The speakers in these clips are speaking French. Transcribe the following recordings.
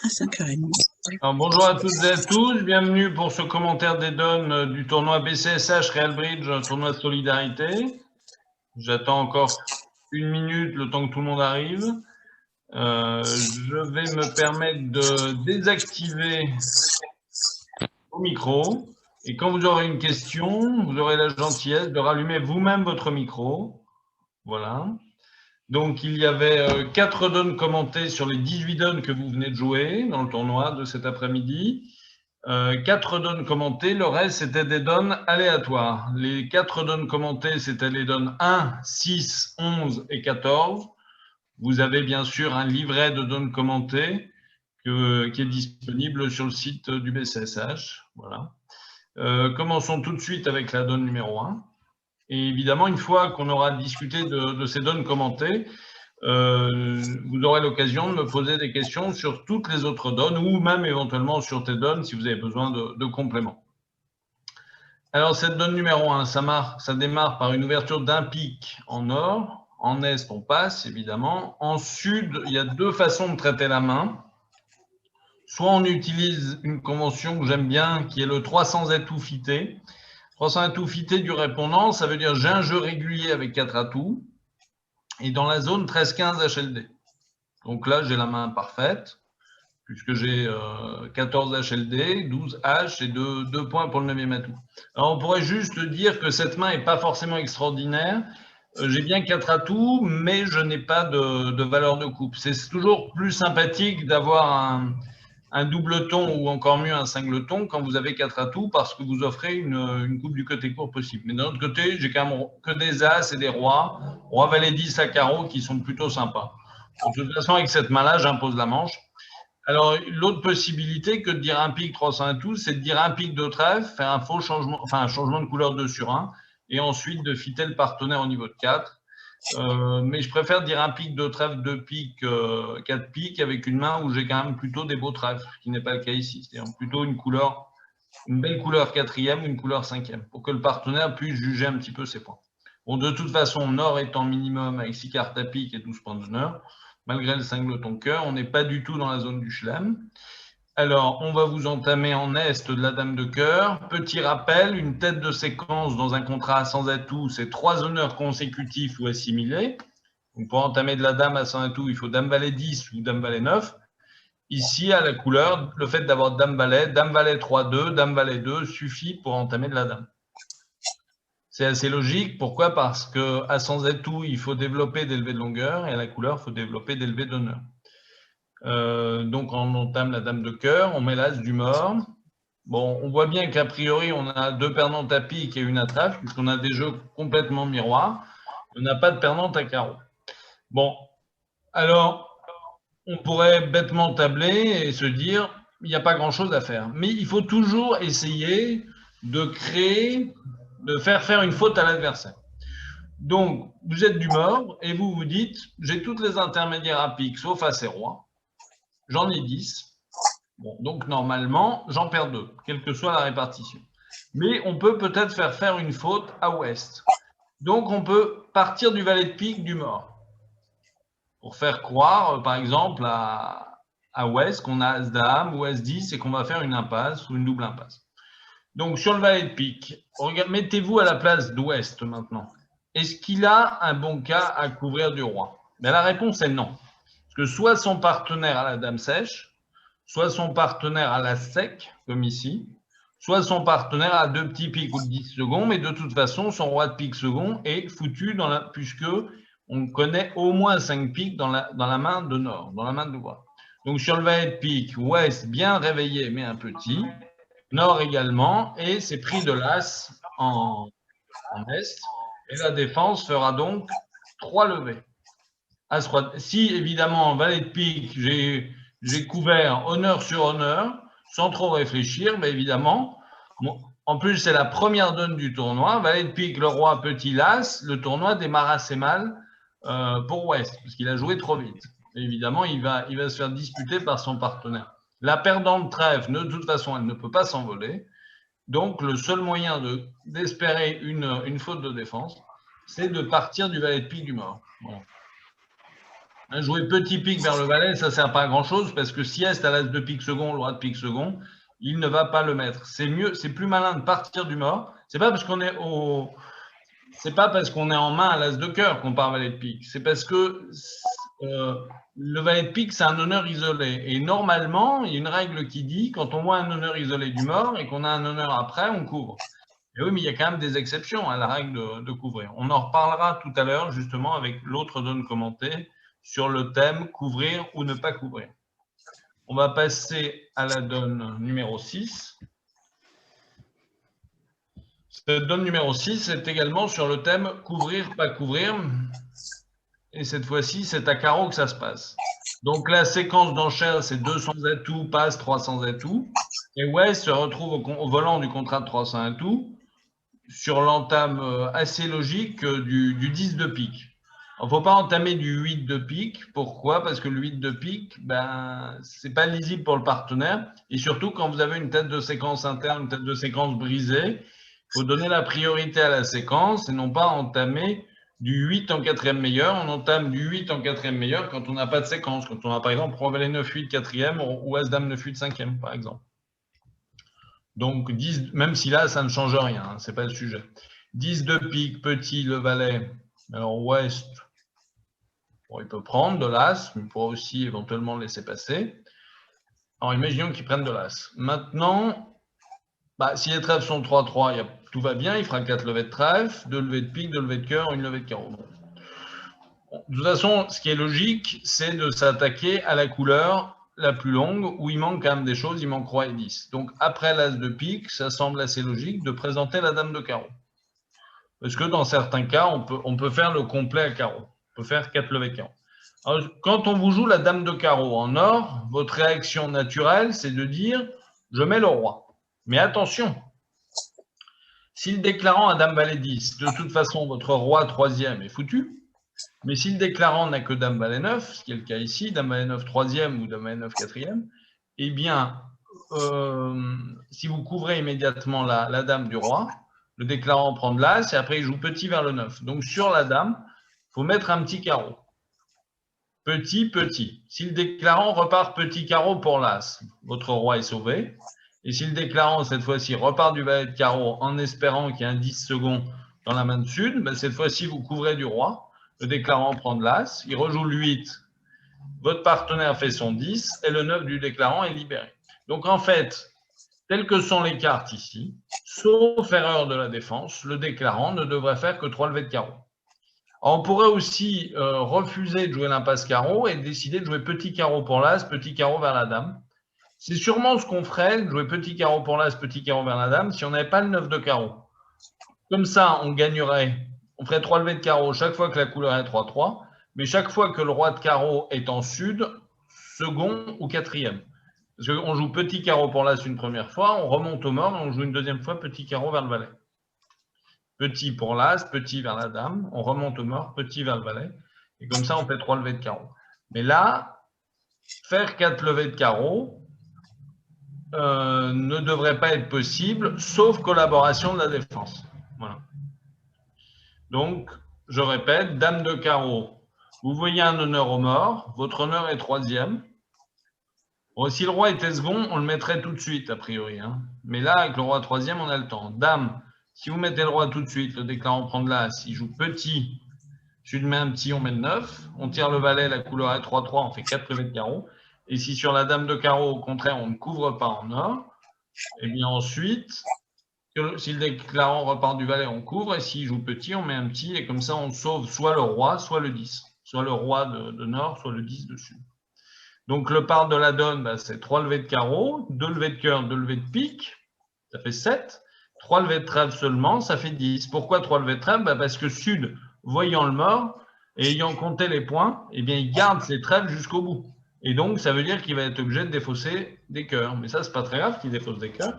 À 5h30. Alors, bonjour à toutes et à tous, bienvenue pour ce commentaire des donnes du tournoi BCSH Real Bridge, tournoi de solidarité. J'attends encore une minute, le temps que tout le monde arrive. Je vais me permettre de désactiver vos micros. Et quand vous aurez une question, vous aurez la gentillesse de rallumer vous-même votre micro. Voilà. Donc, il y avait 4 donnes commentées sur les 18 donnes que vous venez de jouer dans le tournoi de cet après-midi. 4 donnes commentées, le reste, c'était des donnes aléatoires. Les 4 donnes commentées, c'était les donnes 1, 6, 11 et 14. Vous avez bien sûr un livret de donnes commentées qui est disponible sur le site du BCSH. Voilà. Commençons tout de suite avec la donne numéro 1. Et évidemment, une fois qu'on aura discuté de ces donnes commentées, vous aurez l'occasion de me poser des questions sur toutes les autres donnes ou même éventuellement sur tes donnes si vous avez besoin de compléments. Alors, cette donne numéro 1, ça démarre par une ouverture d'un pic en nord. En est, on passe, évidemment. En sud, il y a 2 façons de traiter la main. Soit on utilise une convention que j'aime bien, qui est le 300 atouts fités. 300 atouts fités du répondant, ça veut dire j'ai un jeu régulier avec 4 atouts. Et dans la zone 13-15 HLD. Donc là, j'ai la main parfaite, puisque j'ai 14 HLD, 12 H et 2 points pour le 9e atout. Alors, on pourrait juste dire que cette main n'est pas forcément extraordinaire. J'ai bien 4 atouts, mais je n'ai pas de valeur de coupe. C'est toujours plus sympathique d'avoir un double-ton ou encore mieux un singleton quand vous avez 4 atouts parce que vous offrez une coupe du côté court possible. Mais d'un autre côté, j'ai quand même que des As et des Rois, Roi, Valet 10 à carreau qui sont plutôt sympas. De toute façon, avec cette main-là, j'impose la manche. Alors, l'autre possibilité que de dire un pic 300 atouts, c'est de dire un pic de trèfle, faire un faux changement, enfin un changement de couleur 2 sur 1, et ensuite de fitter le partenaire au niveau de 4. Mais je préfère dire un pic de trèfle, 2 pics, 4 pics avec une main où j'ai quand même plutôt des beaux trèfles, ce qui n'est pas le cas ici. C'est-à-dire plutôt une belle couleur 4e ou une couleur 5e, pour que le partenaire puisse juger un petit peu ses points. Bon, de toute façon, Nord étant minimum avec 6 cartes à pique et 12 points d'honneur, malgré le singleton cœur, on n'est pas du tout dans la zone du chelem. Alors, on va vous entamer en est de la dame de cœur. Petit rappel, une tête de séquence dans un contrat sans atout, c'est 3 honneurs consécutifs ou assimilés. Donc, pour entamer de la dame à 100 atouts, il faut dame valet 10 ou dame valet 9. Ici, à la couleur, le fait d'avoir dame valet 3-2, dame valet 2 suffit pour entamer de la dame. C'est assez logique. Pourquoi? Parce qu'à 100 atouts, il faut développer d'élevé de longueur et à la couleur, il faut développer d'élevé d'honneur. Donc, on entame la dame de cœur, on met l'as du mort. Bon, on voit bien qu'a priori, on a 2 perdantes à pique et une à trèfle, puisqu'on a des jeux complètement miroirs. On n'a pas de perdante à carreau. Bon, alors, on pourrait bêtement tabler et se dire, il n'y a pas grand-chose à faire. Mais il faut toujours essayer de faire une faute à l'adversaire. Donc, vous êtes du mort et vous vous dites, j'ai toutes les intermédiaires à pique, sauf As et Roi. J'en ai 10. Bon, donc, normalement, j'en perds 2, quelle que soit la répartition. Mais on peut peut-être faire une faute à ouest. Donc, on peut partir du valet de pique du mort. Pour faire croire, par exemple, à ouest qu'on a As-Dame ou As-10 et qu'on va faire une impasse ou une double impasse. Donc, sur le valet de pique, mettez-vous à la place d'ouest maintenant. Est-ce qu'il a un bon cas à couvrir du roi? Mais la réponse est non. Parce que soit son partenaire a la dame sèche, soit son partenaire a la sec, comme ici, soit son partenaire a 2 petits piques ou de 10 secondes, mais de toute façon, son roi de pique second est foutu puisque on connaît au moins 5 piques dans la main de nord, dans la main de droite. Donc, sur le valet de pique, ouest bien réveillé, mais un petit. Nord également, et c'est pris de l'as en est. Et la défense fera donc 3 levées. Si évidemment en valet de pique, j'ai couvert honneur sur honneur, sans trop réfléchir, mais évidemment, en plus c'est la première donne du tournoi, valet de pique, le roi, petit l'as, le tournoi démarre assez mal pour Ouest, parce qu'il a joué trop vite. Et évidemment, il va se faire disputer par son partenaire. La perdante trèfle, de toute façon, elle ne peut pas s'envoler. Donc, le seul moyen d'espérer une faute de défense, c'est de partir du valet de pique du mort. Voilà. Jouer petit pique vers le valet, ça ne sert pas à grand-chose parce que si Est a l'as de pique second, le roi de pique second, il ne va pas le mettre. C'est mieux, c'est plus malin de partir du mort. C'est pas parce qu'on est en main à l'as de cœur qu'on part valet de pique. C'est parce que le valet de pique, c'est un honneur isolé. Et normalement, il y a une règle qui dit quand on voit un honneur isolé du mort et qu'on a un honneur après, on couvre. Et oui, mais il y a quand même des exceptions à la règle de couvrir. On en reparlera tout à l'heure, justement, avec l'autre donne commentée sur le thème couvrir ou ne pas couvrir. On va passer à la donne numéro 6. Cette donne numéro 6 est également sur le thème couvrir, pas couvrir. Et cette fois-ci, c'est à carreau que ça se passe. Donc la séquence d'enchères, c'est 200 atouts, passe 300 atouts. Et West se retrouve au volant du contrat de 300 atouts sur l'entame assez logique du 10 de pique. Il ne faut pas entamer du 8 de pique. Pourquoi? Parce que le 8 de pique, ce n'est pas lisible pour le partenaire. Et surtout, quand vous avez une tête de séquence interne, une tête de séquence brisée, il faut donner la priorité à la séquence et non pas entamer du 8 en quatrième meilleur. On entame du 8 en quatrième meilleur quand on n'a pas de séquence. Quand on a, par exemple, Roi Valet 9-8 quatrième ou As-Dame 9-8 cinquième, par exemple. Donc, 10, même si là, ça ne change rien, hein, ce n'est pas le sujet. 10 de pique, petit, le valet. Alors, Ouest, bon, il peut prendre de l'as, mais il pourra aussi éventuellement le laisser passer. Alors, imaginons qu'il prenne de l'as. Maintenant, si les trèfles sont 3-3, tout va bien. Il fera 4 levées de trèfle, 2 levées de pique, 2 levées de cœur, 1 levée de carreau. Bon, de toute façon, ce qui est logique, c'est de s'attaquer à la couleur la plus longue, où il manque quand même des choses, il manque roi et 10. Donc, après l'as de pique, ça semble assez logique de présenter la dame de carreau. Parce que dans certains cas, on peut faire le complet à carreau. On peut faire 4 levées de carreau. Alors, quand on vous joue la dame de carreau en or, votre réaction naturelle, c'est de dire « je mets le roi ». Mais attention, si le déclarant a dame valet 10, de toute façon, votre roi troisième est foutu. Mais si le déclarant n'a que dame valet 9, ce qui est le cas ici, dame valet 9 troisième ou dame valet 9 quatrième, eh bien, si vous couvrez immédiatement la dame du roi, le déclarant prend de l'as et après il joue petit vers le 9. Donc sur la dame, il faut mettre un petit carreau. Petit, petit. Si le déclarant repart petit carreau pour l'as, votre roi est sauvé. Et si le déclarant, cette fois-ci, repart du valet de carreau en espérant qu'il y ait un 10 secondes dans la main de sud, cette fois-ci, vous couvrez du roi. Le déclarant prend de l'as, il rejoue le 8. Votre partenaire fait son 10 et le 9 du déclarant est libéré. Donc en fait, telles que sont les cartes ici, sauf erreur de la défense, le déclarant ne devrait faire que 3 levées de carreau. Alors, on pourrait aussi refuser de jouer l'impasse carreau et décider de jouer petit carreau pour l'as, petit carreau vers la dame. C'est sûrement ce qu'on ferait, de jouer petit carreau pour l'as, petit carreau vers la dame, si on n'avait pas le 9 de carreau. Comme ça, on gagnerait, on ferait 3 levées de carreau chaque fois que la couleur est 3-3, mais chaque fois que le roi de carreau est en sud, second ou quatrième. Parce qu'on joue petit carreau pour l'as une première fois, on remonte au mort et on joue une deuxième fois petit carreau vers le valet. Petit pour l'as, petit vers la dame, on remonte au mort, petit vers le valet, et comme ça on fait 3 levées de carreau. Mais là, faire 4 levées de carreau ne devrait pas être possible, sauf collaboration de la défense. Voilà. Donc, je répète, dame de carreau, vous voyez un honneur au mort, votre honneur est troisième. Bon, si le roi était second, on le mettrait tout de suite, a priori. Hein. Mais là, avec le roi troisième, on a le temps. Dame, si vous mettez le roi tout de suite, le déclarant prend de l'as, il joue petit, sud met un petit, on met le 9, on tire le valet, la couleur est 3-3, on fait 4 levées de carreau. Et si sur la dame de carreau, au contraire, on ne couvre pas en or, et bien ensuite, si le déclarant repart du valet, on couvre, et s'il joue petit, on met un petit, et comme ça, on sauve soit le roi, soit le 10. Soit le roi de nord, soit le 10 de sud. Donc, le part de la donne, c'est 3 levées de carreau, 2 levées de cœur, 2 levées de pique, ça fait 7. 3 levées de trèfle seulement, ça fait 10. Pourquoi 3 levées de trèfle? Parce que sud, voyant le mort, et ayant compté les points, eh bien, il garde ses trèfles jusqu'au bout. Et donc, ça veut dire qu'il va être obligé de défausser des cœurs. Mais ça, c'est pas très grave qu'il défausse des cœurs.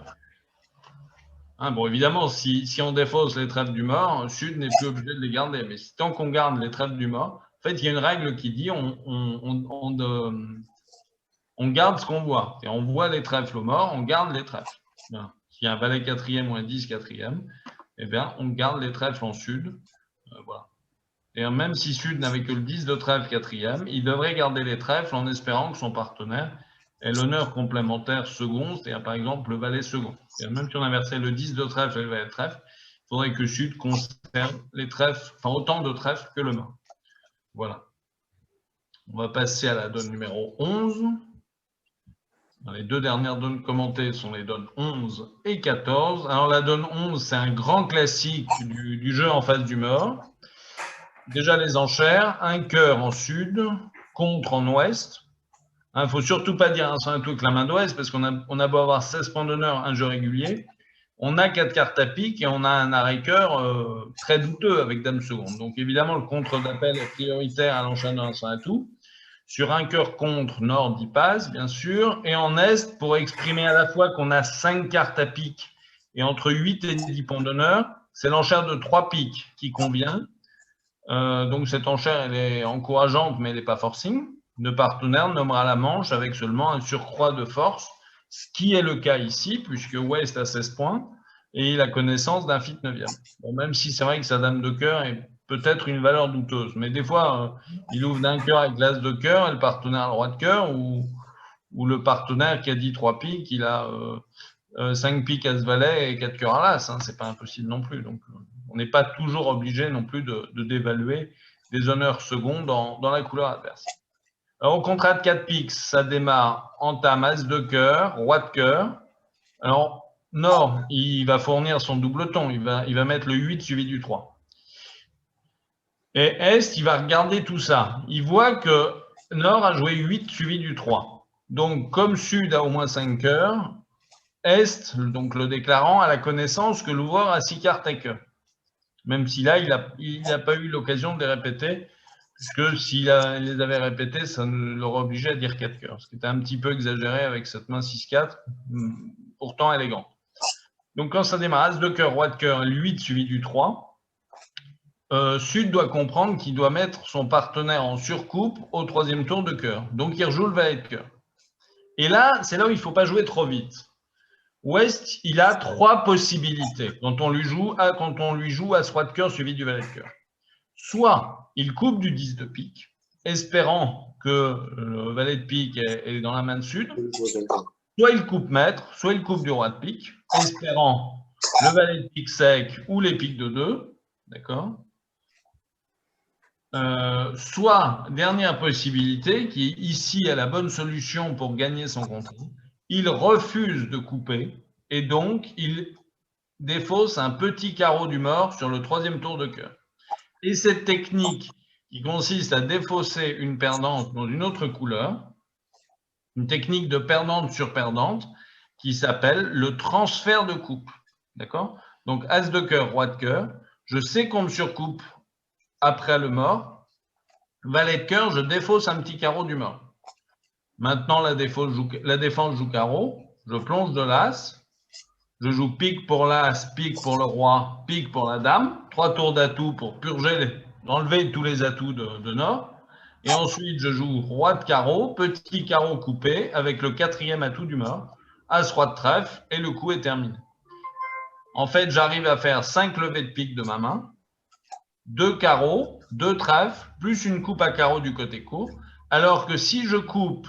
Hein, bon, évidemment, si on défausse les trèfles du mort, sud n'est plus obligé de les garder. Mais tant qu'on garde les trèfles du mort, en fait, il y a une règle qui dit on garde ce qu'on voit. Et on voit les trèfles au mort, on garde les trèfles. Bien. S'il y a un valet quatrième ou un 10 quatrième, eh bien, on garde les trèfles en sud. Voilà. Et même si Sud n'avait que le 10 de trèfle quatrième, il devrait garder les trèfles en espérant que son partenaire ait l'honneur complémentaire second, c'est-à-dire par exemple le valet second. Même si on inversait le 10 de trèfle et le valet de trèfle, il faudrait que Sud conserve les trèfles, enfin autant de trèfles que le mort. Voilà. On va passer à la donne numéro 11. Les deux dernières donnes commentées sont les donnes 11 et 14. Alors la donne 11, c'est un grand classique du jeu en face du mort. Déjà les enchères, un cœur en sud, contre en ouest. Il ne faut surtout pas dire un 5 avec la main d'ouest, parce qu'on a beau avoir 16 points d'honneur, un jeu régulier. On a 4 cartes à pique et on a un arrêt-cœur très douteux avec dame seconde. Donc évidemment, le contre d'appel est prioritaire à l'enchaîne d'un 5 à tout. Sur un cœur contre, nord, il passe, bien sûr. Et en est, pour exprimer à la fois qu'on a 5 cartes à pique et entre 8 et 10 points d'honneur, c'est l'enchère de 3 piques qui convient. Donc cette enchère, elle est encourageante, mais elle n'est pas forcing. Le partenaire nommera la manche avec seulement un surcroît de force, ce qui est le cas ici, puisque West a 16 points et il a connaissance d'un fit 9e. Bon, même si c'est vrai que sa dame de cœur est peut-être une valeur douteuse, mais des fois, il ouvre d'un cœur avec l'as de cœur et le partenaire a le roi de cœur, ou le partenaire qui a dit 3 piques, il a 5 piques as valet et 4 cœurs à l'as. Hein, c'est pas impossible non plus. Donc, on n'est pas toujours obligé non plus de dévaluer des honneurs seconds dans la couleur adverse. Alors, au contrat de 4 piques, ça démarre entame as de cœur, roi de cœur. Alors, Nord, il va fournir son double ton. Il va mettre le 8 suivi du 3. Et Est, il va regarder tout ça. Il voit que Nord a joué 8 suivi du 3. Donc, comme Sud a au moins 5 cœurs, Est, donc le déclarant, a la connaissance que l'ouvreur a 6 cartes à cœur. Même si là, il n'a pas eu l'occasion de les répéter, puisque s'il les avait répétés, ça l'aurait obligé à dire 4 cœurs, ce qui était un petit peu exagéré avec cette main 6-4, pourtant élégante. Donc quand ça démarre, as de cœur, roi de cœur, 8 suivi du 3, Sud doit comprendre qu'il doit mettre son partenaire en surcoupe au troisième tour de cœur. Donc il rejoue le valet de cœur. Et là, c'est là où il ne faut pas jouer trop vite. West, il a 3 possibilités quand on lui joue as roi de cœur suivi du valet de cœur. Soit il coupe du 10 de pique, espérant que le valet de pique est dans la main de Sud. Soit il coupe maître, soit il coupe du roi de pique, espérant le valet de pique sec ou les piques de 2. D'accord. Soit, dernière possibilité, qui ici est la bonne solution pour gagner son contrat, il refuse de couper et donc il défausse un petit carreau du mort sur le troisième tour de cœur. Et cette technique qui consiste à défausser une perdante dans une autre couleur, une technique de perdante sur perdante qui s'appelle le transfert de coupe. D'accord? Donc, as de cœur, roi de cœur, je sais qu'on me surcoupe après le mort. Valet de cœur, je défausse un petit carreau du mort. Maintenant, la défense joue carreau, je plonge de l'as, je joue pique pour l'as, pique pour le roi, pique pour la dame, 3 tours d'atout pour purger, enlever tous les atouts de Nord. Et ensuite, je joue roi de carreau, petit carreau coupé, avec le 4e atout du mort, as roi de trèfle, et le coup est terminé. En fait, j'arrive à faire 5 levées de pique de ma main, 2 carreaux, 2 trèfles, plus une coupe à carreau du côté court, alors que si je coupe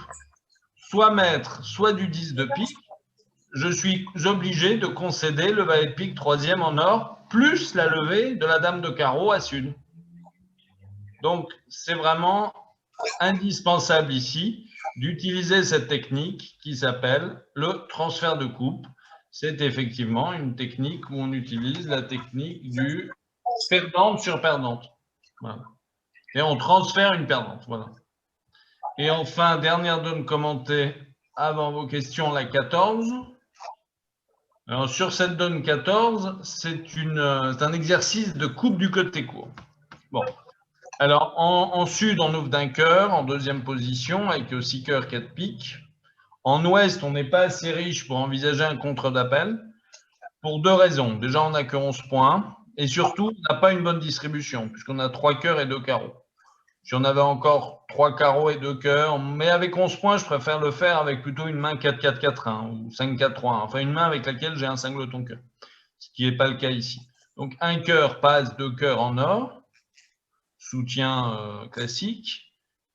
soit maître, soit du 10 de pique, je suis obligé de concéder le valet de pique 3e en or, plus la levée de la dame de carreau à sud. Donc, c'est vraiment indispensable ici d'utiliser cette technique qui s'appelle le transfert de coupe. C'est effectivement une technique où on utilise la technique du perdante sur perdante. Voilà. Et on transfère une perdante. Voilà. Et enfin, dernière donne commentée avant vos questions, la 14. Alors, sur cette donne 14, c'est un exercice de coupe du côté court. Bon. Alors, en sud, on ouvre d'un cœur, en deuxième position, avec 6 cœurs, 4 piques. En ouest, on n'est pas assez riche pour envisager un contre d'appel, pour 2 raisons. Déjà, on n'a que 11 points, et surtout, on n'a pas une bonne distribution, puisqu'on a 3 cœurs et 2 carreaux. Si on avait encore 3 carreaux et 2 cœurs, mais avec 11 points, je préfère le faire avec plutôt une main 4-4-4-1 ou 5-4-3-1. Enfin, une main avec laquelle j'ai un singleton cœur, ce qui n'est pas le cas ici. Donc, un cœur passe 2 cœurs en or. soutien classique.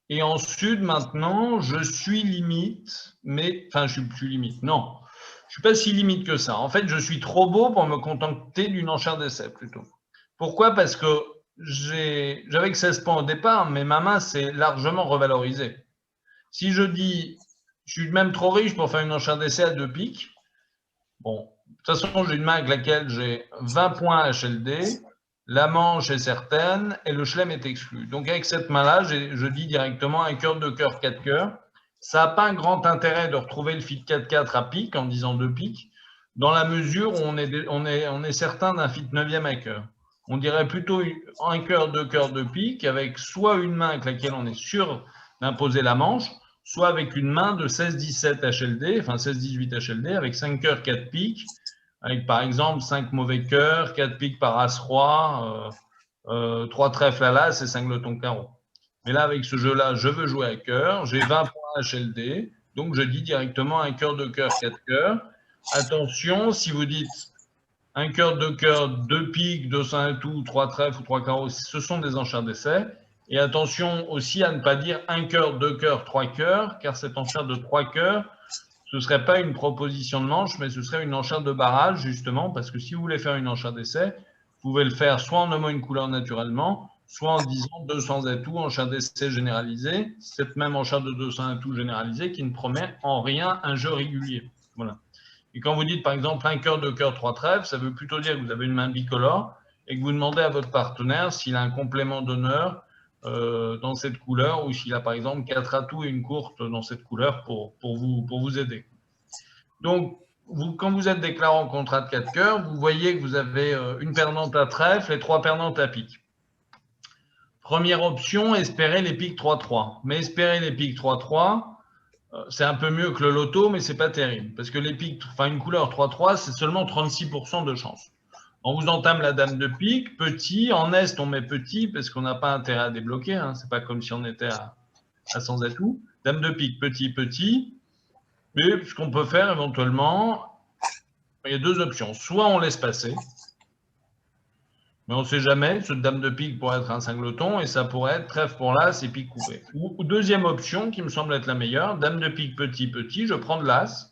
Et ensuite, maintenant, je suis limite, mais, enfin, je suis limite, non. Je suis pas si limite que ça. En fait, je suis trop beau pour me contenter d'une enchère d'essai, plutôt. Pourquoi? Parce que j'avais que 16 points au départ, mais ma main s'est largement revalorisée. Si je dis, je suis même trop riche pour faire une enchère d'essai à 2 piques, bon, de toute façon, j'ai une main avec laquelle j'ai 20 points HLD, la manche est certaine et le chelem est exclu. Donc, avec cette main-là, je dis directement un cœur, 2 cœurs, 4 cœurs. Ça n'a pas un grand intérêt de retrouver le fit 4-4 à pique en disant 2 piques, dans la mesure où on est certain d'un fit 9e à cœur. On dirait plutôt un cœur, 2 cœurs, 2 piques, avec soit une main avec laquelle on est sûr d'imposer la manche, soit avec une main de 16-17 HLD, enfin 16-18 HLD, avec 5 cœurs, 4 piques, avec par exemple 5 mauvais cœurs, 4 piques par As-Roi, 3 trèfles à l'As et 5 lotons carreau. Mais là, avec ce jeu-là, je veux jouer à cœur, j'ai 20 points HLD, donc je dis directement un cœur, 2 cœurs, 4 cœurs. Attention, si vous dites un cœur, 2 cœurs, 2 piques, 200 un tout, 3 trèfles ou 3 carreaux, ce sont des enchères d'essai. Et attention aussi à ne pas dire un cœur, 2 cœurs, 3 cœurs, car cette enchère de 3 cœurs, ce ne serait pas une proposition de manche, mais ce serait une enchère de barrage, justement, parce que si vous voulez faire une enchère d'essai, vous pouvez le faire soit en nommant une couleur naturellement, soit en disant 200 atouts, enchère d'essai généralisée, cette même enchère de 200 atouts généralisée qui ne promet en rien un jeu régulier. Voilà. Et quand vous dites, par exemple, un cœur, 2 cœurs, 3 trèfles, ça veut plutôt dire que vous avez une main bicolore et que vous demandez à votre partenaire s'il a un complément d'honneur dans cette couleur ou s'il a, par exemple, 4 atouts et une courte dans cette couleur pour vous aider. Donc, quand vous êtes déclaré en contrat de 4 cœurs, vous voyez que vous avez une perdante à trèfle et 3 perdantes à pique. Première option, espérer les piques 3-3. Mais espérer les piques 3-3, c'est un peu mieux que le loto, mais c'est pas terrible. Parce que les piques, enfin une couleur 3-3, c'est seulement 36% de chance. On vous entame la dame de pique, petit. En Est, on met petit parce qu'on n'a pas intérêt à débloquer. Hein. C'est pas comme si on était à 100 atouts. Dame de pique, petit, petit. Mais ce qu'on peut faire éventuellement, il y a deux options. Soit on laisse passer, mais on ne sait jamais. Ce dame de pique pourrait être un cingleton et ça pourrait être trèfle pour l'as et pique coupé. Ou deuxième option qui me semble être la meilleure, dame de pique petit, petit, je prends de l'as.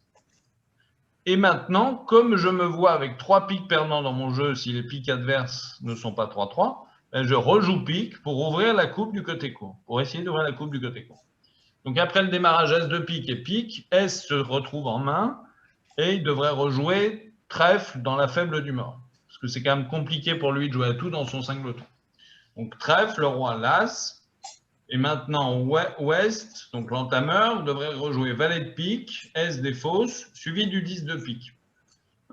Et maintenant, comme je me vois avec 3 piques perdants dans mon jeu, si les piques adverses ne sont pas 3-3, ben je rejoue pique pour ouvrir la coupe du côté court, pour essayer d'ouvrir la coupe du côté court. Donc après le démarrage S de pique et pique, S se retrouve en main et il devrait rejouer trèfle dans la faible du mort. Parce que c'est quand même compliqué pour lui de jouer à tout dans son cingleton. Donc trèfle, le roi l'as. Et maintenant, Ouest, donc l'entameur, devrait rejouer valet de pique, S des fausses, suivi du 10 de pique.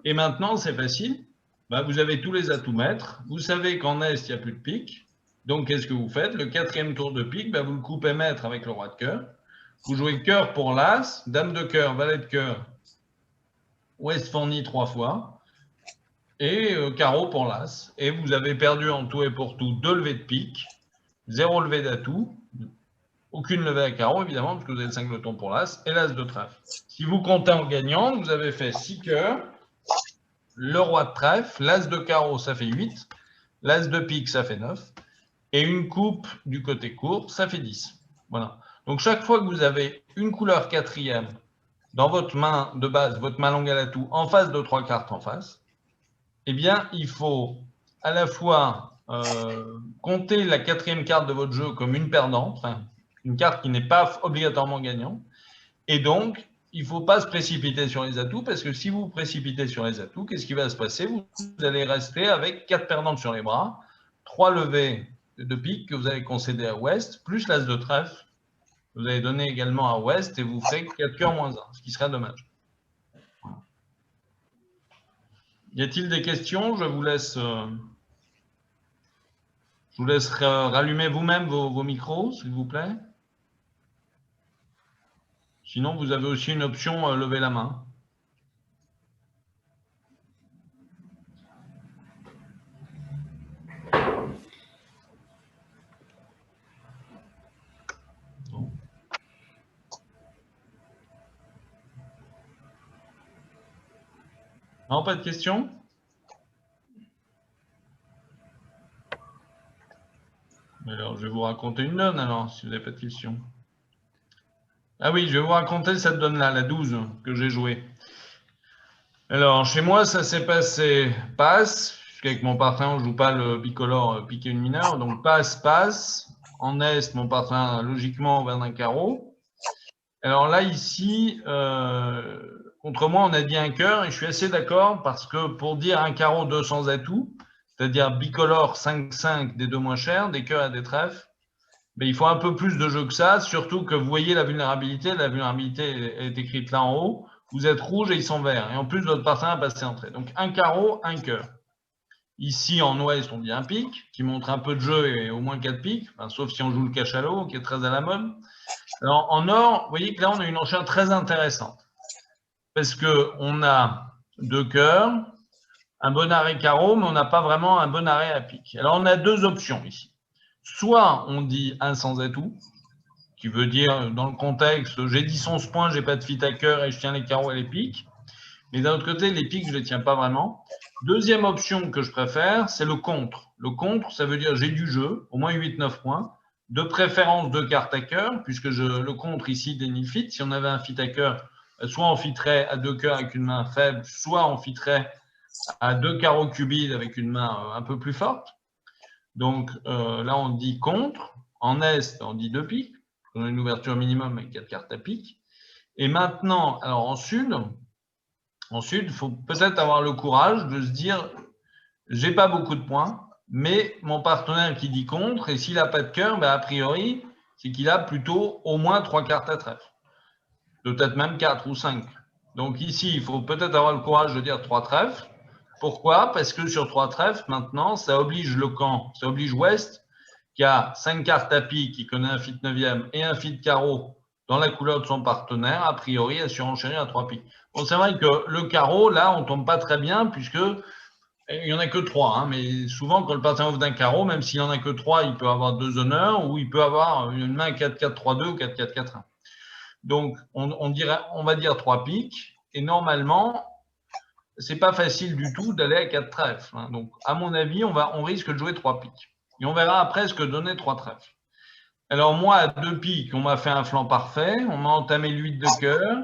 Et maintenant, c'est facile. Bah, vous avez tous les atouts maîtres. Vous savez qu'en Est, il n'y a plus de pique. Donc, qu'est-ce que vous faites? Le 4e tour de pique, bah, vous le coupez maître avec le roi de cœur. Vous jouez cœur pour l'as, dame de cœur, valet de cœur, Ouest fourni 3 fois, et carreau pour l'as. Et vous avez perdu en tout et pour tout 2 levées de pique, 0 levée d'atout, aucune levée à carreau, évidemment, parce que vous avez le 5 lotons pour l'as, et l'as de trèfle. Si vous comptez en gagnant, vous avez fait 6 cœurs, le roi de trèfle, l'as de carreau, ça fait 8, l'as de pique, ça fait 9, et une coupe du côté court, ça fait 10. Voilà. Donc, chaque fois que vous avez une couleur 4e dans votre main de base, votre main longue à l'atout, en face de 3 cartes en face, eh bien, il faut à la fois compter la 4e carte de votre jeu comme une perdante, enfin, une carte qui n'est pas obligatoirement gagnante, et donc, il ne faut pas se précipiter sur les atouts, parce que si vous vous précipitez sur les atouts, qu'est-ce qui va se passer? Vous allez rester avec 4 perdantes sur les bras, 3 levées de pique que vous allez concéder à Ouest, plus l'as de trèfle, vous allez donner également à Ouest, et vous ferez 4 cœurs moins 1, ce qui serait dommage. Y a-t-il des questions? Je vous laisse rallumer vous-même vos micros, s'il vous plaît. Sinon, vous avez aussi une option lever la main. Non, pas de questions? Alors, je vais vous raconter une donne, alors, si vous n'avez pas de questions. Ah oui, je vais vous raconter cette donne-là, la 12, que j'ai jouée. Alors, chez moi, ça s'est passé passe, puisqu'avec mon partenaire, on ne joue pas le bicolore piqué une mineure. Donc, passe, passe. En est, mon partenaire, logiquement, vers un carreau. Alors là, ici, contre moi, on a dit un cœur, et je suis assez d'accord, parce que pour dire un carreau 200 atouts, c'est-à-dire bicolore 5-5 des deux moins chers, des cœurs et des trèfles, mais il faut un peu plus de jeu que ça, surtout que vous voyez la vulnérabilité est écrite là en haut, vous êtes rouge et ils sont verts, et en plus votre partenaire a passé entrée. Donc un carreau, un cœur. Ici en ouest, on dit un pic, qui montre un peu de jeu et au moins 4 pics, enfin, sauf si on joue le cachalot, qui est très à la mode. Alors en or, vous voyez que là on a une enchère très intéressante, parce qu'on a deux cœurs, un bon arrêt carreau, mais on n'a pas vraiment un bon arrêt à pic. Alors on a deux options ici. Soit on dit un sans atout, qui veut dire dans le contexte, j'ai 10-11 points, j'ai pas de fit à cœur et je tiens les carreaux et les piques. Mais d'un autre côté, les piques, je les tiens pas vraiment. Deuxième option que je préfère, c'est le contre. Le contre, ça veut dire j'ai du jeu, au moins 8-9 points, de préférence deux cartes à cœur, puisque le contre ici dénie le fit. Si on avait un fit à cœur, soit on fitterait à deux cœurs avec une main faible, soit on fitterait à deux carreaux cubides avec une main un peu plus forte. Donc là, on dit contre. En est, on dit deux piques. On a une ouverture minimum avec 4 cartes à pique. Et maintenant, alors en sud, il faut peut-être avoir le courage de se dire, j'ai pas beaucoup de points, mais mon partenaire qui dit contre, et s'il n'a pas de cœur, ben a priori, c'est qu'il a plutôt au moins 3 cartes à trèfle. Peut-être même 4 ou 5. Donc ici, il faut peut-être avoir le courage de dire 3 trèfles. Pourquoi? Parce que sur 3 trèfles, maintenant, ça oblige le camp, ça oblige Ouest, qui a 5 cartes à pique, qui connaît un fit 9e et un fit carreau dans la couleur de son partenaire, a priori à surenchérir à 3 piques. Bon, c'est vrai que le carreau, là, on tombe pas très bien, puisque il n'y en a que 3. Hein, mais souvent, quand le partenaire ouvre d'un carreau, même s'il n'y en a que 3, il peut avoir 2 honneurs, ou il peut avoir une main 4-4-3-2 ou 4-4-4-1. Donc, on va dire 3 piques, et normalement, c'est pas facile du tout d'aller à 4 trèfles. Hein. Donc, à mon avis, on risque de jouer 3 piques. Et on verra après ce que donnait 3 trèfles. Alors moi, à 2 piques, on m'a fait un flanc parfait, on m'a entamé le 8 de cœur,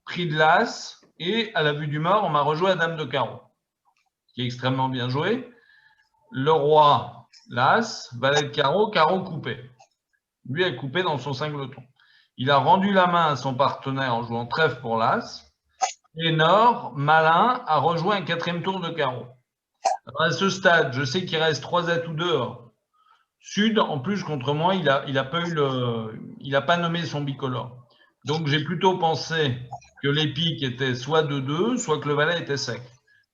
pris de l'as, et à la vue du mort, on m'a rejoué à dame de carreau, qui est extrêmement bien joué. Le roi, l'as, valet de carreau, carreau coupé. Lui a coupé dans son singleton. Il a rendu la main à son partenaire en jouant trèfle pour l'as, et Nord, malin, a rejoué un 4e tour de carreau. Alors à ce stade, je sais qu'il reste 3 atouts dehors. Sud, en plus, contre moi, il a pas nommé son bicolore. Donc, j'ai plutôt pensé que les piques étaient soit de 2, soit que le valet était sec.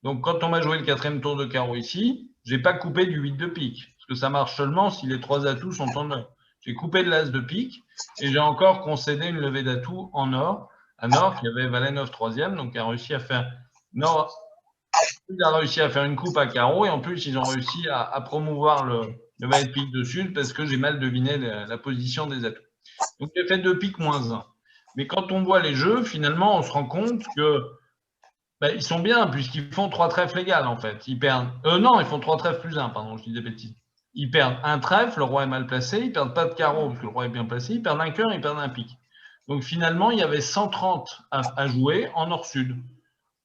Donc, quand on m'a joué le 4e tour de carreau ici, j'ai pas coupé du 8 de pique, parce que ça marche seulement si les 3 atouts sont en or. J'ai coupé de l'as de pique, et j'ai encore concédé une levée d'atouts en or, à Nord, qui avait valet 9 3e, donc a réussi à faire... Nord, il a réussi à faire une coupe à carreau, et en plus, ils ont réussi à promouvoir le valet de pique de sud parce que j'ai mal deviné la position des atouts. Donc, j'ai fait 2 piques moins 1. Mais quand on voit les jeux, finalement, on se rend compte que ils sont bien puisqu'ils font 3 trèfles égales, en fait. Ils perdent... non, ils font 3 trèfles plus 1, pardon, je dis des bêtises. Ils perdent un trèfle, le roi est mal placé, ils perdent pas de carreau parce que le roi est bien placé, ils perdent un cœur, ils perdent un pique. Donc, finalement, il y avait 130 à jouer en nord-sud.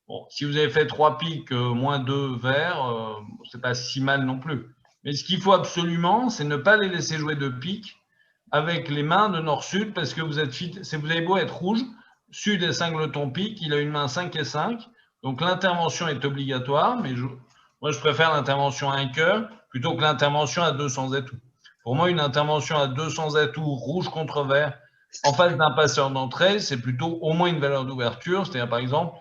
Bon, si vous avez fait 3 piques, moins 2 verts, c'est pas si mal non plus. Mais ce qu'il faut absolument, c'est ne pas les laisser jouer de piques avec les mains de nord-sud, parce que vous avez beau être rouge, sud est singleton pique, il a une main 5 et 5, donc l'intervention est obligatoire, mais moi je préfère l'intervention à un cœur plutôt que l'intervention à 200 atouts. Pour moi, une intervention à 200 atouts, rouge contre vert, en face d'un passeur d'entrée, c'est plutôt au moins une valeur d'ouverture, c'est-à-dire par exemple,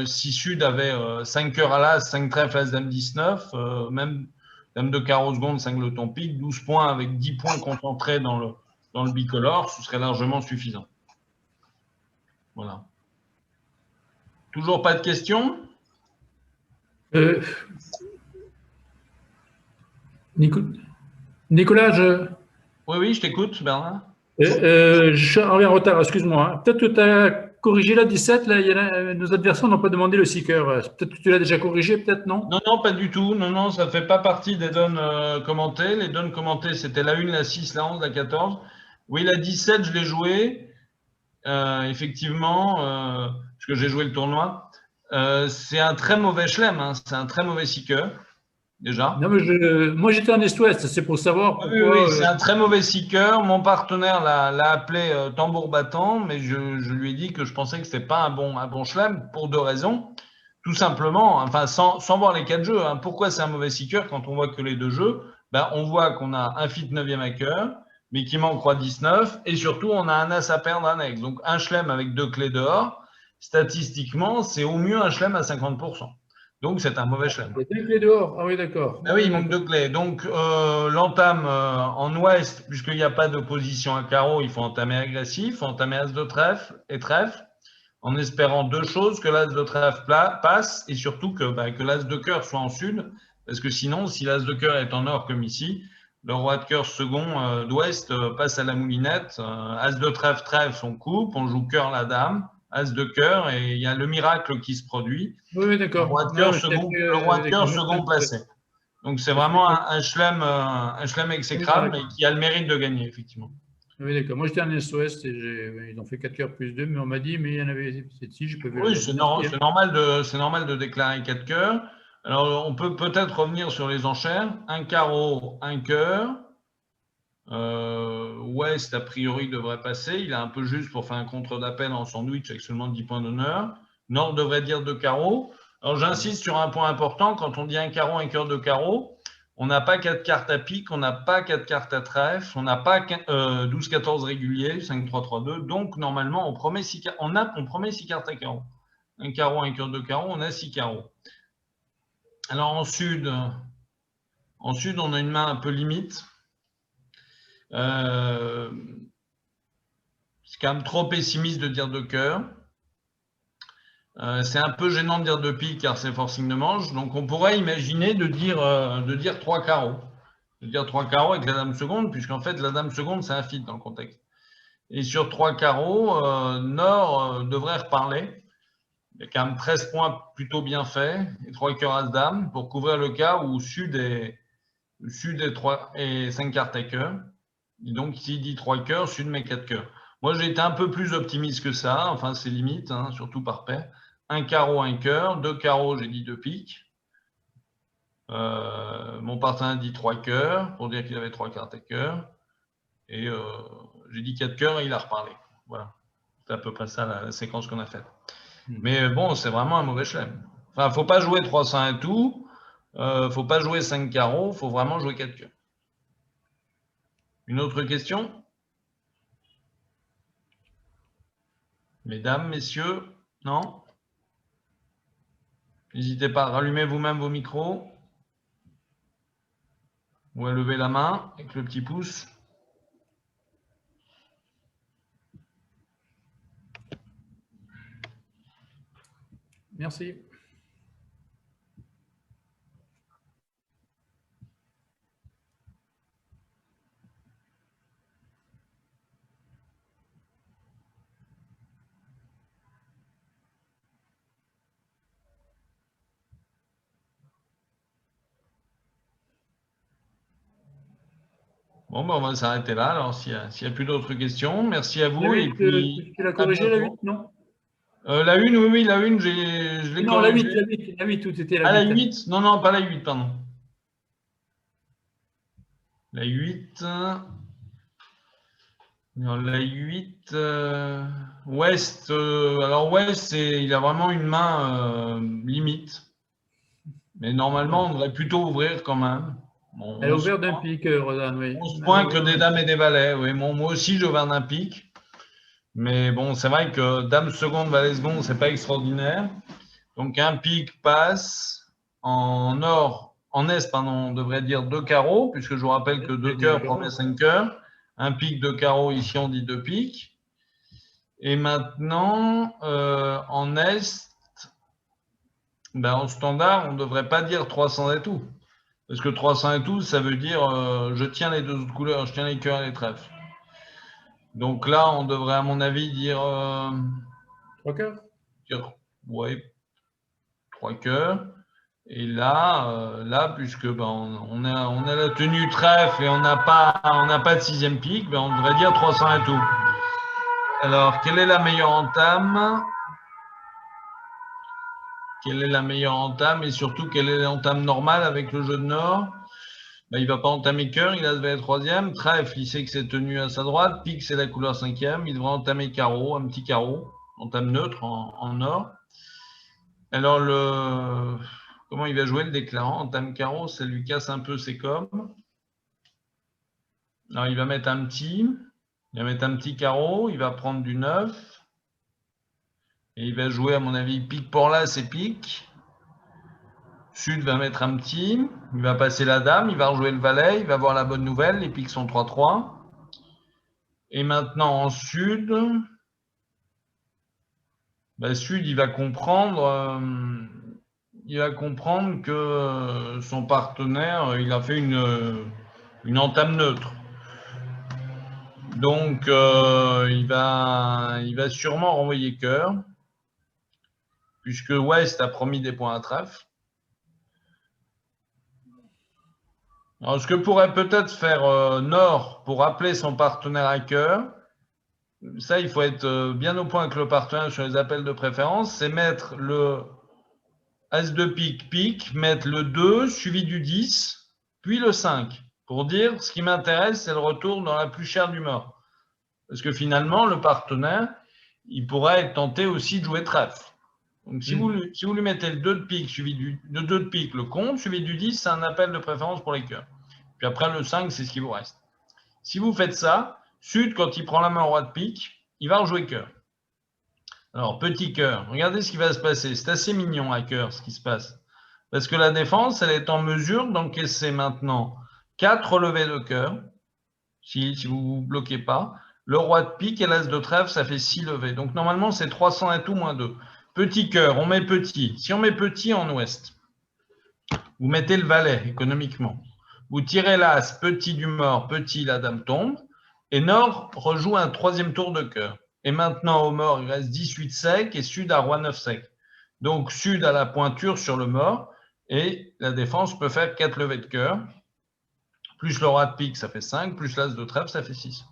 si Sud avait 5 cœurs à l'as, 5 trèfles, as, dame 19, même dame de carreau seconde, singleton pique, 12 points avec 10 points concentrés dans le bicolore, ce serait largement suffisant. Voilà. Toujours pas de questions? Nicolas, Oui, je t'écoute, Bernard. je suis en retard, excuse-moi. Hein. Peut-être que tu as corrigé la 17, là, nos adversaires n'ont pas demandé le seeker. Peut-être que tu l'as déjà corrigé, peut-être non? Non, non, pas du tout. Non, non, ça ne fait pas partie des donnes commentées. Les donnes commentées, c'était la 1, la 6, la 11, la 14. Oui, la 17, je l'ai jouée. Effectivement, parce que j'ai joué le tournoi. C'est un très mauvais chelem, hein. C'est un très mauvais seeker, déjà. Non, mais moi, j'étais en Est-Ouest, c'est pour savoir Oui, pourquoi. oui, c'est un très mauvais seeker. Mon partenaire l'a appelé tambour battant, mais je lui ai dit que je pensais que ce n'était pas un bon chelem pour 2 raisons. Tout simplement, enfin, sans voir les 4 jeux. Hein. Pourquoi c'est un mauvais seeker quand on voit que les 2 jeux? Ben, on voit qu'on a un fit 9e à cœur, mais qui manque roi 19, et surtout, on a un as à perdre annexe. Donc, un chelem avec 2 clés dehors, statistiquement, c'est au mieux un chelem à 50%. Donc, c'est un mauvais chelem. Il y a 2 clés dehors. Ah oui, d'accord. Ah oui, il manque 2 clés. Donc, l'entame en ouest, puisqu'il n'y a pas d'opposition à carreau, il faut entamer agressif, il faut entamer as de trèfle et trèfle, en espérant 2 choses, que l'as de trèfle passe et surtout que l'as de cœur soit en sud, parce que sinon, si l'as de cœur est en nord comme ici, le roi de cœur second d'ouest passe à la moulinette, as de trèfle, trèfle, on coupe, on joue cœur la dame, as de cœur, et il y a le miracle qui se produit. Oui, oui, d'accord. Le roi de cœur second placé. Donc, c'est vraiment un chelem exécrable, mais qui a le mérite de gagner, effectivement. Oui, d'accord. Moi, j'étais en Est-Ouest et ils ont fait 4 cœurs plus 2, mais on m'a dit, mais il y en avait 7-6, je peux voir. Oui, c'est normal de déclarer 4 cœurs. Alors, on peut peut-être revenir sur les enchères. Un carreau, un cœur. Ouest, a priori, devrait passer. Il est un peu juste pour faire un contre d'appel en sandwich avec seulement 10 points d'honneur. Nord devrait dire 2 carreaux. Alors, j'insiste sur un point important. Quand on dit un carreau, un cœur, 2 carreaux, on n'a pas 4 cartes à pique, on n'a pas 4 cartes à trèfle, on n'a pas 12-14 réguliers, 5-3-3-2. Donc, normalement, on promet 6 cartes à carreau. Un carreau, un cœur, 2 carreaux, on a 6 carreaux. Alors, en sud, on a une main un peu limite. C'est quand même trop pessimiste de dire 2 cœurs. C'est un peu gênant de dire 2 piques car c'est forcing de manche. Donc, on pourrait imaginer de dire 3 carreaux. De dire 3 carreaux avec la dame seconde, puisqu'en fait, la dame seconde, c'est un fit dans le contexte. Et sur 3 carreaux, Nord devrait reparler. Il y a quand même 13 points plutôt bien faits, et 3 cœurs as dame, pour couvrir le cas où Sud est 5 cartes à cœur. Et donc, s'il dit 3 cœurs, Sud met 4 cœurs. Moi, j'ai été un peu plus optimiste que ça, enfin, c'est limite, hein, surtout par paire. Un carreau, un cœur, 2 carreaux, j'ai dit 2 piques. Mon partenaire dit 3 cœurs, pour dire qu'il avait 3 cartes à cœur. Et j'ai dit 4 cœurs et il a reparlé. Voilà. C'est à peu près ça la séquence qu'on a faite. Mais bon, c'est vraiment un mauvais chelem. Enfin, il ne faut pas jouer 300 et tout. Il ne faut pas jouer 5 carreaux. Il faut vraiment jouer 4 cœurs. Une autre question? Mesdames, messieurs? Non? N'hésitez pas à rallumer vous-même vos micros. Ou à lever la main avec le petit pouce. Merci. Bon, ben on va s'arrêter là. Alors, s'il n'y a plus d'autres questions, merci à vous. La Et 8, puis, tu l'as corrigé, la 8, non? la 1, oui, la 1, je l'ai Non, la corrigée. 8, la 8, où c'était la 8. Ah, la 8? Non, non, pas la 8, pardon. La 8. Non, la 8. Ouest. Alors, Ouest, il a vraiment une main limite. Mais normalement, on devrait plutôt ouvrir quand même. Bon, Elle a ouvert d'un pic, Rosanne, oui. 11 points que des dames et des valets. Oui, bon, moi aussi, j'ai ouvert d'un pic. Mais bon, c'est vrai que dame seconde, valet seconde, c'est pas extraordinaire. Donc, un pic passe. En est, pardon, on devrait dire 2 carreaux, puisque je vous rappelle que 2 cœurs promet 5 cœurs. Un pic, 2 carreaux, ici, on dit 2 piques. Et maintenant, en est, en standard, on ne devrait pas dire 300 et tout. Parce que 300 et tout, ça veut dire je tiens les 2 autres couleurs, je tiens les cœurs et les trèfles. Donc là, on devrait, à mon avis, dire 3 cœurs. Oui, 3 cœurs. Et là, puisque ben, on a la tenue trèfle et on n'a pas de 6e pique, ben, on devrait dire 300 à tout. Alors, quelle est la meilleure entame? Quelle est la meilleure entame et surtout quelle est l'entame normale avec le jeu de Nord? Ben, il ne va pas entamer cœur, il a levé 3e. Trèfle, il sait que c'est tenu à sa droite. Pique, c'est la couleur 5e. Il devrait entamer carreau, un petit carreau, entame neutre en Nord. Alors, comment il va jouer le déclarant? Entame carreau, ça lui casse un peu ses cornes. Alors, il va mettre un petit carreau, il va prendre du 9. Et il va jouer, à mon avis, pique pour là, c'est pique. Sud va mettre un petit, il va passer la dame, il va rejouer le valet, il va voir la bonne nouvelle, les piques sont 3-3. Et maintenant, en Sud, Sud, il va comprendre que son partenaire, il a fait une entame neutre. Donc, il va sûrement renvoyer cœur, puisque Ouest a promis des points à trèfle. Alors, ce que pourrait peut-être faire Nord pour appeler son partenaire à cœur, ça, il faut être bien au point avec le partenaire sur les appels de préférence, c'est mettre le As de pique, pique, mettre le 2 suivi du 10, puis le 5, pour dire ce qui m'intéresse, c'est le retour dans la plus chère du mort. Parce que finalement, le partenaire, il pourrait être tenté aussi de jouer trèfle. Donc, si vous lui mettez le 2 de pique, suivi le 2 de pique, le comte, suivi du 10, c'est un appel de préférence pour les cœurs. Puis après, le 5, c'est ce qui vous reste. Si vous faites ça, Sud, quand il prend la main au roi de pique, il va rejouer cœur. Alors, petit cœur, regardez ce qui va se passer. C'est assez mignon à cœur, ce qui se passe. Parce que la défense, elle est en mesure d'encaisser maintenant 4 relevés de cœur, si vous ne vous bloquez pas. Le roi de pique et l'as de trèfle, ça fait 6 levées. Donc, normalement, c'est 300 et tout moins 2. Petit cœur, on met petit. Si on met petit en ouest, vous mettez le valet économiquement. Vous tirez l'as, petit du mort, petit, la dame tombe. Et Nord rejoue un 3e tour de cœur. Et maintenant, au mort, il reste 18 sec et Sud à roi 9 sec. Donc, Sud a la pointure sur le mort et la défense peut faire 4 levées de cœur. Plus le roi de pique, ça fait 5. Plus l'as de trèfle, ça fait 6.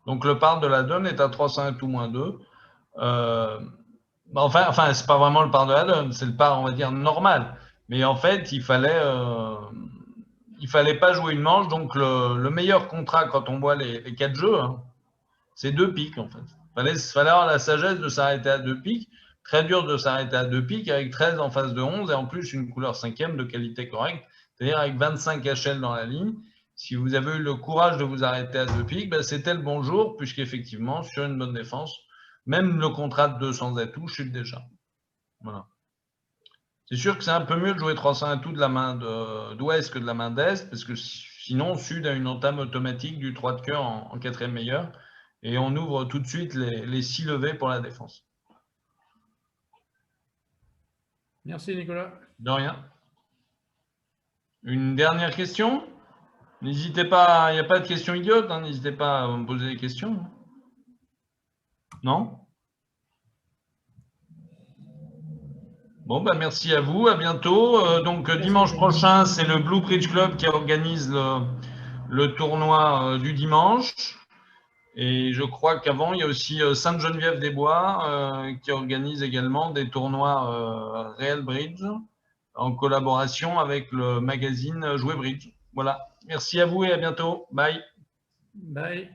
Donc, le par de la donne est à 300 et tout moins 2. Enfin, c'est pas vraiment le par de la donne, c'est le par, on va dire, normal. Mais en fait, il fallait pas jouer une manche. Donc, le meilleur contrat quand on voit les 4 jeux, hein, c'est 2 piques, en fait. Il fallait avoir la sagesse de s'arrêter à 2 piques. Très dur de s'arrêter à 2 piques avec 13 en face de 11 et en plus une couleur 5e de qualité correcte, c'est-à-dire avec 25 HL dans la ligne. Si vous avez eu le courage de vous arrêter à 2 piques, c'était le bon jour, puisqu'effectivement, sur une bonne défense, même le contrat de 200 atouts chute déjà. Voilà. C'est sûr que c'est un peu mieux de jouer 300 atouts de la main d'ouest que de la main d'est, parce que sinon, Sud a une entame automatique du 3 de cœur en 4e meilleur, et on ouvre tout de suite les 6 levées pour la défense. Merci Nicolas. De rien. Une dernière question? N'hésitez pas, il n'y a pas de questions idiotes, hein, n'hésitez pas à me poser des questions. Non? Bon, merci à vous, à bientôt. Donc, dimanche prochain, c'est le Blue Bridge Club qui organise le tournoi du dimanche. Et je crois qu'avant, il y a aussi Sainte-Geneviève-des-Bois qui organise également des tournois Real Bridge en collaboration avec le magazine Jouer Bridge. Voilà. Merci à vous et à bientôt. Bye. Bye.